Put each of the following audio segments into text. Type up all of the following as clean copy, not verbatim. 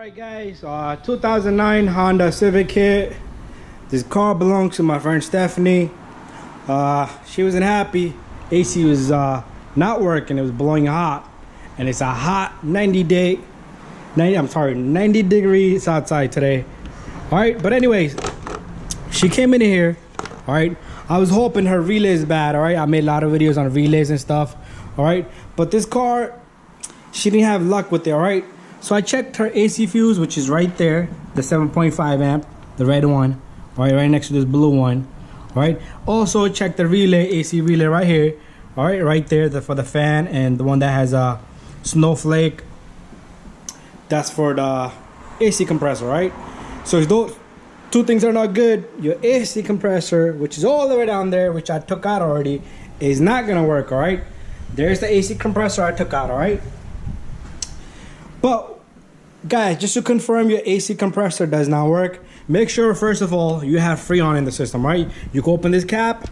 Alright guys, 2009 Honda Civic here. This car belongs to my friend Stephanie. She wasn't happy. AC was not working, it was blowing hot. And it's a hot 90 degrees outside today. Alright, but anyways, she came in here. Alright, I was hoping her relay is bad. Alright, I made a lot of videos on relays and stuff. Alright, but this car, she didn't have luck with it. Alright, so I checked her AC fuse, which is right there, the 7.5 amp, the red one, right next to this blue one. All right, also check the relay, AC relay right here, all right, right there, for the fan, and the one that has a snowflake, that's for the AC compressor. Right, so if those two things are not good, your AC compressor, which is all the way down there, which I took out already, is not gonna work. All right, there's the AC compressor I took out. All right, but guys, just to confirm your AC compressor does not work, make sure first of all you have Freon in the system. Right, you can open this cap,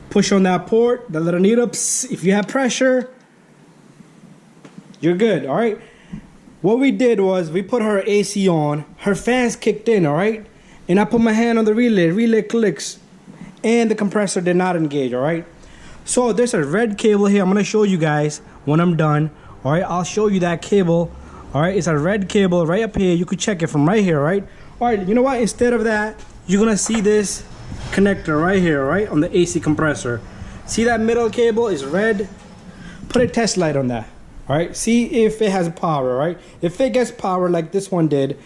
push on that port, the little needle, if you have pressure, you're good. All right, what we did was we put her AC on, her fans kicked in, all right, and I put my hand on the relay clicks, and the compressor did not engage. All right, so there's a red cable here. I'm going to show you guys when I'm done. All right, I'll show you that cable. All right, it's a red cable right up here. You could check it from right here. Right, all right, you know what, instead of that, you're gonna see this connector right here, right on the AC compressor. See that middle cable is red? Put a test light on that. All right, see if it has power. Right, if it gets power like this one did,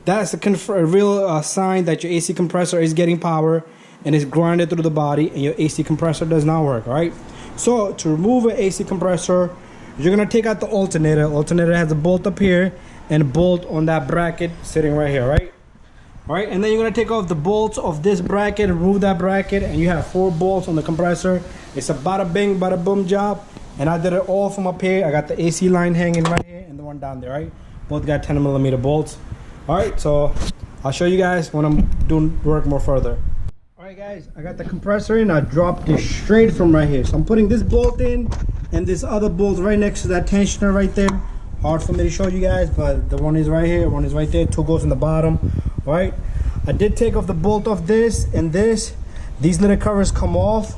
that's a real sign that your AC compressor is getting power and it's grounded through the body, and your AC compressor does not work. All right, so to remove an AC compressor, you're gonna take out the alternator. Alternator has a bolt up here and a bolt on that bracket sitting right here. Right, all right, and then you're gonna take off the bolts of this bracket, remove that bracket, and you have 4 bolts on the compressor. It's a bada bing bada boom job, and I did it all from up here. I got the AC line hanging right here and the one down there. Right, both got 10mm bolts. All right, so I'll show you guys when I'm doing work more further. All right guys, I got the compressor in. I dropped it straight from right here, so I'm putting this bolt in and this other bolt right next to that tensioner right there. Hard for me to show you guys, but the one is right here, one is right there, 2 goes in the bottom. All right, I did take off the bolt off this and this. These little covers come off.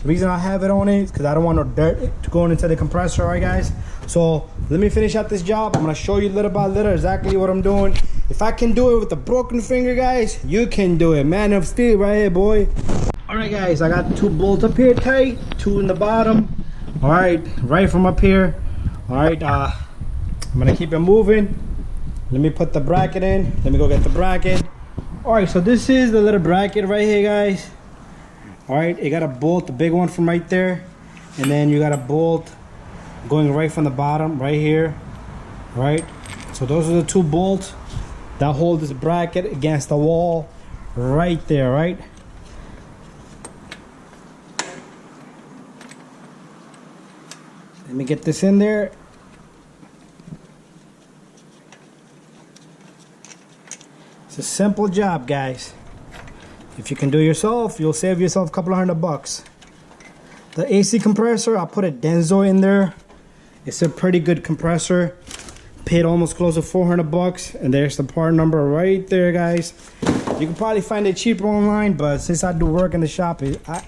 The reason I have it on it is because I don't want no dirt to go into the compressor. All right guys, so let me finish out this job. I'm gonna show you little by little exactly what I'm doing. If I can do it with a broken finger, guys, you can do it. Man of steel right here, boy. All right guys, I got 2 bolts up here tight, 2 in the bottom. All right, right from up here. All right, I'm gonna keep it moving. Let me put the bracket in. Let me go get the bracket. All right, so this is the little bracket right here, guys. All right, it got a bolt, the big one from right there, and then you got a bolt going right from the bottom right here. All right, so those are the 2 bolts that hold this bracket against the wall right there. Right, let me get this in there. It's a simple job, guys. If you can do it yourself, you'll save yourself a couple of $100. The AC compressor, I put a Denso in there. It's a pretty good compressor. Paid almost close to $400, and there's the part number right there, guys. You can probably find it cheaper online, but since I do work in the shop,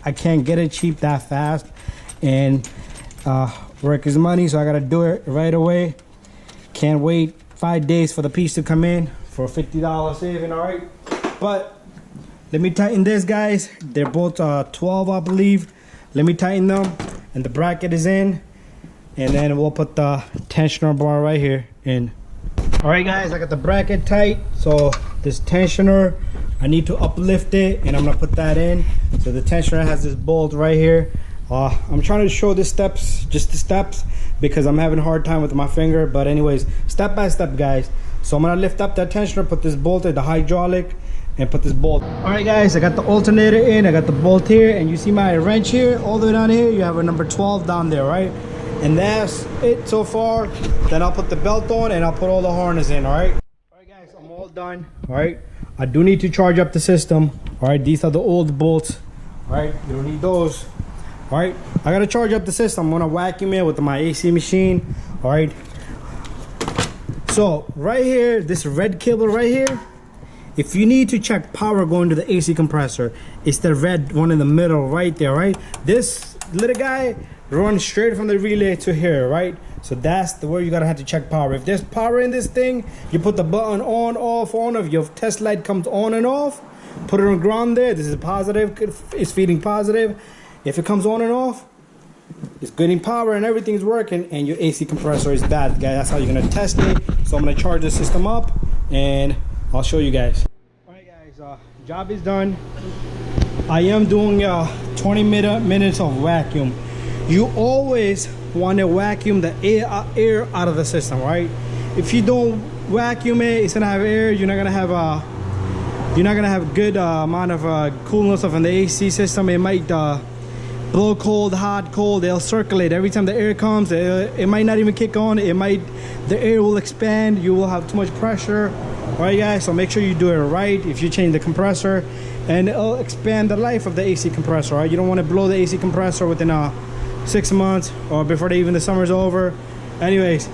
I can't get it cheap that fast. And work is money, so I gotta do it right away. Can't wait 5 days for the piece to come in for a $50 saving. All right, but let me tighten this, guys. They're both 12, I believe. Let me tighten them, and the bracket is in, and then we'll put the tensioner bar right here in. All right guys, I got the bracket tight. So this tensioner, I need to uplift it, and I'm gonna put that in. So the tensioner has this bolt right here. I'm trying to show the steps, just the steps, because I'm having a hard time with my finger. But anyways, step by step, guys. So I'm gonna lift up that tensioner, put this bolt in the hydraulic, and put this bolt. All right guys, I got the alternator in, I got the bolt here, and you see my wrench here, all the way down here. You have a number 12 down there, right? And that's it so far. Then I'll put the belt on, and I'll put all the harness in. All right guys, I'm all done. All right, I do need to charge up the system. All right, these are the old bolts. All right, you don't need those. All right, I gotta charge up the system. I'm gonna vacuum it with my AC machine. All right, So right here, this red cable right here, if you need to check power going to the AC compressor, it's the red one in the middle right there, right? This little guy runs straight from the relay to here, right? So that's the where you gotta have to check power. If there's power in this thing, you put the button on, off, on. If your test light comes on and off, put it on ground there. This is positive, it's feeding positive. If it comes on and off, it's getting power and everything's working, and your AC compressor is bad, guys. That's how you're gonna test it. So I'm gonna charge the system up and I'll show you guys. All right, guys, job is done. I am doing 20 minutes of vacuum. You always want to vacuum the air out of the system, right? If you don't vacuum it, it's gonna have air. You're not gonna have good amount of coolness of an AC system. It might blow cold, hot, cold. They'll circulate every time the air comes. It might not even kick on. The air will expand. You will have too much pressure. All right, guys, so make sure you do it right. If you change the compressor, and it'll expand the life of the AC compressor, right? You don't want to blow the AC compressor within 6 months or before even the summer's over. Anyways,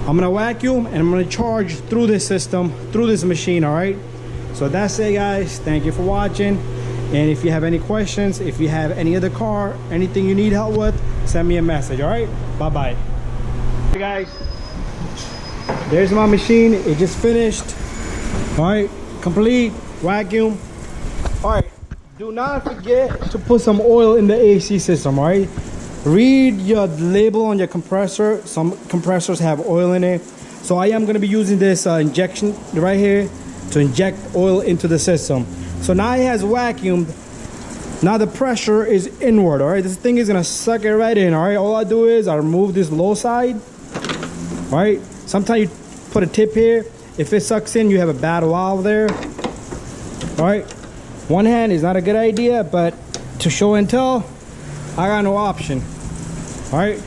I'm gonna vacuum and I'm gonna charge through this system, through this machine. All right, so that's it, guys. Thank you for watching. And if you have any questions, if you have any other car, anything you need help with, send me a message. All right, bye bye. Hey guys, there's my machine. It just finished. All right, complete vacuum. All right, do not forget to put some oil in the AC system. All right, read your label on your compressor. Some compressors have oil in it, so I am going to be using this injection right here to inject oil into the system. So now it has vacuumed. Now the pressure is inward. All right, this thing is gonna suck it right in. All right, all I do is I remove this low side. All right, sometimes you put a tip here. If it sucks in, you have a bad valve there. All right, one hand is not a good idea, but to show and tell, I got no option. All right,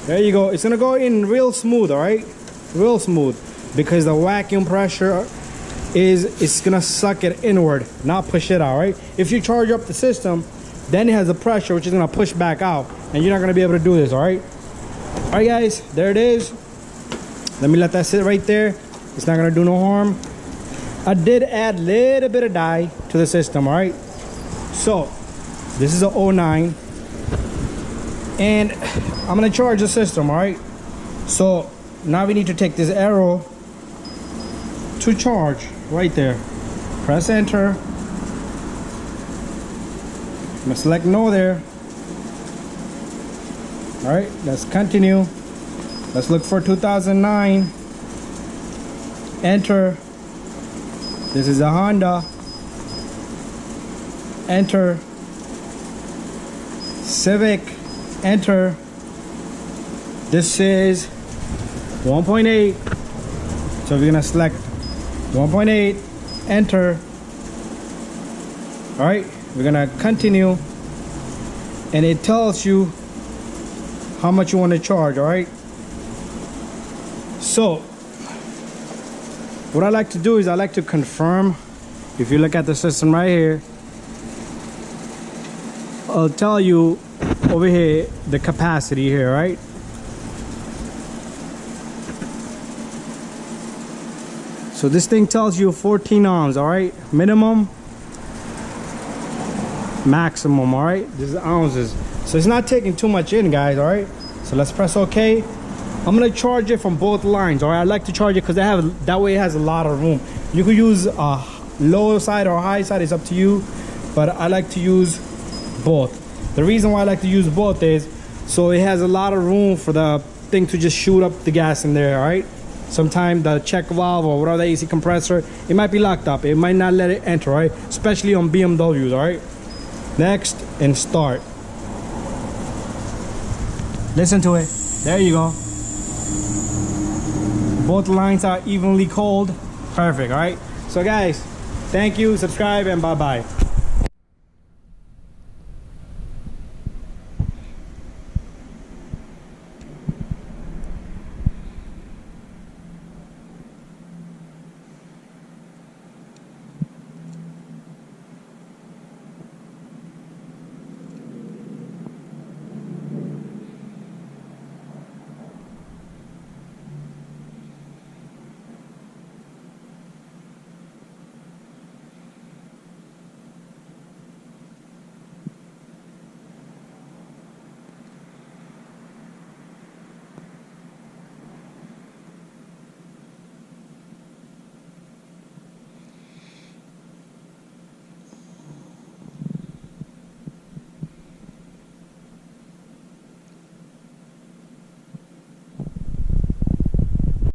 there you go. It's gonna go in real smooth. All right, real smooth, because the vacuum pressure it's gonna suck it inward, not push it out. Right, if you charge up the system, then it has a pressure which is gonna push back out, and you're not gonna be able to do this. All right, guys, there it is. Let me let that sit right there. It's not gonna do no harm. I did add a little bit of dye to the system. All right, so this is a 09, and I'm gonna charge the system. All right, so now we need to take this arrow to charge right there. Press enter. I'm gonna select no there. All right, let's continue. Let's look for 2009. Enter. This is a Honda. Enter. Civic. Enter. This is 1.8. So we're gonna select 1.8, enter. All right, we're gonna continue, and it tells you how much you want to charge. All right, so what I like to do is I like to confirm. If you look at the system right here, I'll tell you over here the capacity here, right? So this thing tells you 14 ohms, all right? Minimum, maximum, all right? This is ounces. So it's not taking too much in, guys, all right? So let's press OK. I'm gonna charge it from both lines, all right? I like to charge it because that way it has a lot of room. You could use a low side or high side, it's up to you, but I like to use both. The reason why I like to use both is so it has a lot of room for the thing to just shoot up the gas in there, all right? Sometimes the check valve or whatever, the AC compressor, it might be locked up. It might not let it enter, right? Especially on BMWs, all right? Next, and start. Listen to it. There you go. Both lines are evenly cold. Perfect, all right? So guys, thank you, subscribe, and bye-bye.